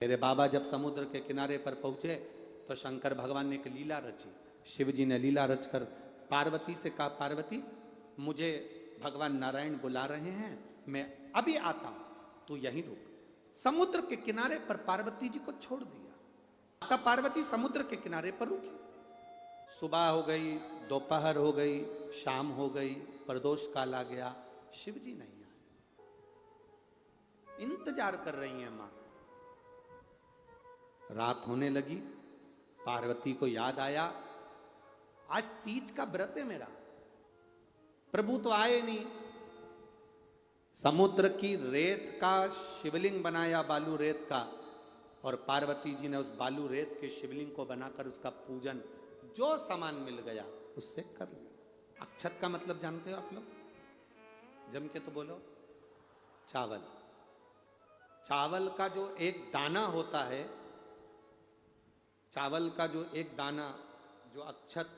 मेरे बाबा जब समुद्र के किनारे पर पहुंचे तो शंकर भगवान ने एक लीला रची। शिव जी ने लीला रचकर पार्वती से कहा, पार्वती मुझे भगवान नारायण बुला रहे हैं, मैं अभी आता हूं, तू यहीं रुक। समुद्र के किनारे पर पार्वती जी को छोड़ दिया। माता पार्वती समुद्र के किनारे पर रुकी। सुबह हो गई, दोपहर हो गई, शाम हो गई, प्रदोष काल आ गया, शिव जी नहीं आए। इंतजार कर रही हैं मां। रात होने लगी, पार्वती को याद आया आज तीज का व्रत है मेरा, प्रभु तो आए नहीं। समुद्र की रेत का शिवलिंग बनाया, बालू रेत का, और पार्वती जी ने उस बालू रेत के शिवलिंग को बनाकर उसका पूजन जो सामान मिल गया उससे कर लिया। अक्षत का मतलब जानते हो आप लोग? जम के तो बोलो। चावल। चावल का जो एक दाना होता है, चावल का जो एक दाना, जो अक्षत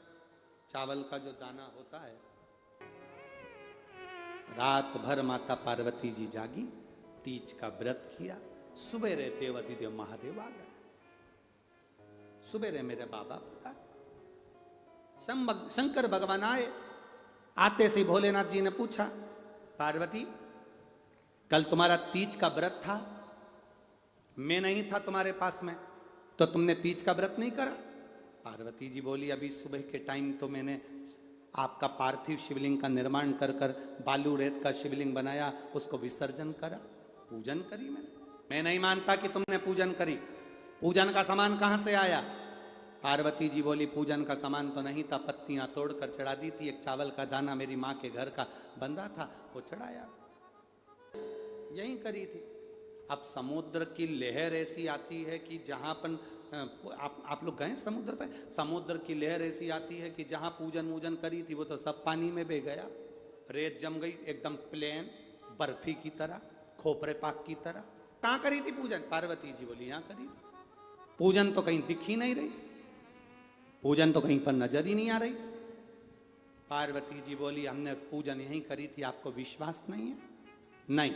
चावल का जो दाना होता है, रात भर माता पार्वती जी जागी, तीज का व्रत किया। सुबेरे देवाधिदेव महादेव आ गए। सुबेरे मेरे बाबा पता शंकर भगवान आए। आते से भोलेनाथ जी ने पूछा, पार्वती कल तुम्हारा तीज का व्रत था, मैं नहीं था तुम्हारे पास में, तो तुमने तीज का व्रत नहीं करा? पार्वती जी बोली, अभी सुबह के टाइम तो मैंने आपका पार्थिव शिवलिंग का निर्माण कर कर बालू रेत का शिवलिंग बनाया, उसको विसर्जन करा, पूजन करी मैंने। मैं नहीं मानता कि तुमने पूजन करी। पूजन का सामान कहां से आया? पार्वती जी बोली, पूजन का सामान तो नहीं था, पत्तियां तोड़कर चढ़ा दी थी, एक चावल का दाना मेरी माँ के घर का बंदा था, वो चढ़ाया, यही करी थी। अब समुद्र की लहर ऐसी आती है कि जहां पर आप लोग गए समुद्र पे? समुद्र की लहर ऐसी आती है कि जहां पूजन वूजन करी थी वो तो सब पानी में बह गया। रेत जम गई, एकदम प्लेन बर्फी की तरह, खोपरे पाक की तरह। कहां करी थी पूजन? पार्वती जी बोली, यहां करी। पूजन तो कहीं दिख ही नहीं रही, पूजन तो कहीं पर नजर ही नहीं आ रही। पार्वती जी बोली, हमने पूजन यहीं करी थी, आपको विश्वास नहीं है? नहीं,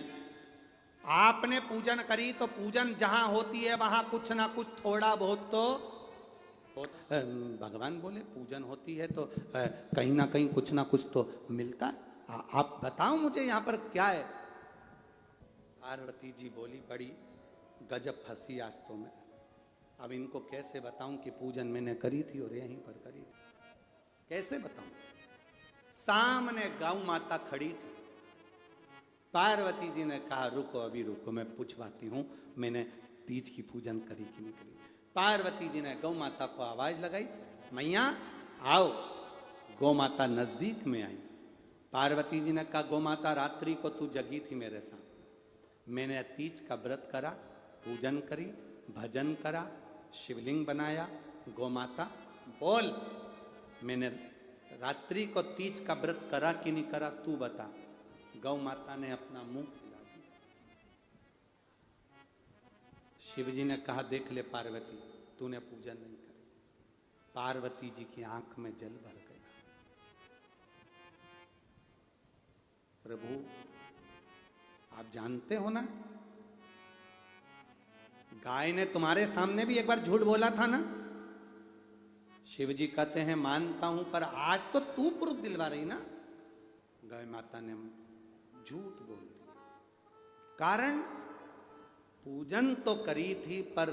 आपने पूजन करी तो पूजन जहां होती है वहां कुछ ना कुछ थोड़ा बहुत तो होता। भगवान बोले पूजन होती है तो कहीं ना कहीं कुछ ना कुछ तो मिलता है, आप बताओ मुझे यहाँ पर क्या है? पार्वती जी बोली, बड़ी गजब फंसी आज तो मैं। अब इनको कैसे बताऊं कि पूजन मैंने करी थी और यहीं पर करी थी, कैसे बताऊं? सामने गौ माता खड़ी थी। पार्वती जी ने कहा, रुको अभी रुको, मैं पूछवाती हूं मैंने तीज की पूजन करी कि नहीं करी। पार्वती जी ने गौ माता को आवाज लगाई, मैया आओ। गौ माता नजदीक में आई। पार्वती जी ने कहा, गौ माता रात्रि को तू जगी थी मेरे साथ, मैंने तीज का व्रत करा, पूजन करी, भजन करा, शिवलिंग बनाया। गौ माता बोल, मैंने रात्रि को तीज का व्रत करा कि नहीं करा, तू बता। गौ माता ने अपना मुंह फुला दिया। शिव जी ने कहा, देख ले पार्वती, तूने पूजन नहीं करी। पार्वती जी की आंख में जल भर गया। प्रभु आप जानते हो ना, गाय ने तुम्हारे सामने भी एक बार झूठ बोला था ना। शिव जी कहते हैं, मानता हूं, पर आज तो तू प्रूफ दिलवा रही ना। गाय माता ने झूठ बोल दिया। कारण पूजन तो करी थी, पर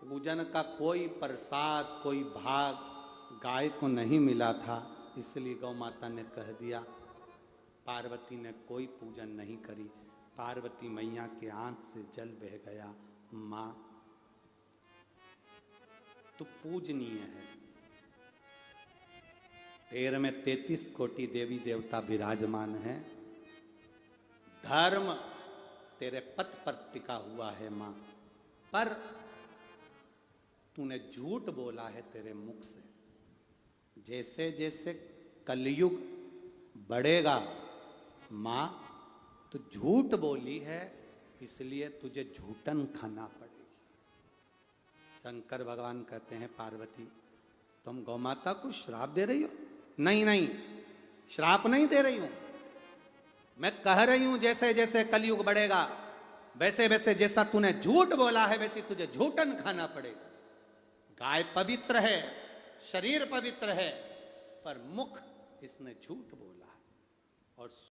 पूजन का कोई प्रसाद, कोई भाग गाय को नहीं मिला था, इसलिए गौ माता ने कह दिया पार्वती ने कोई पूजन नहीं करी। पार्वती मैया के आंख से जल बह गया। मां तू पूजनीय है, तेरे में 33 कोटि देवी देवता विराजमान है, धर्म तेरे पथ पर टिका हुआ है मां, पर तूने झूठ बोला है तेरे मुख से। जैसे जैसे कलयुग बढ़ेगा मां, तो झूठ बोली है, इसलिए तुझे झूठन खाना पड़ेगी। शंकर भगवान कहते हैं, पार्वती तुम गौ माता को श्राप दे रही हो? नहीं नहीं, श्राप नहीं दे रही हूं, मैं कह रही हूं जैसे जैसे कलयुग बढ़ेगा वैसे वैसे जैसा तूने झूठ बोला है वैसे तुझे झूठन खाना पड़ेगा। गाय पवित्र है, शरीर पवित्र है, पर मुख इसने झूठ बोला और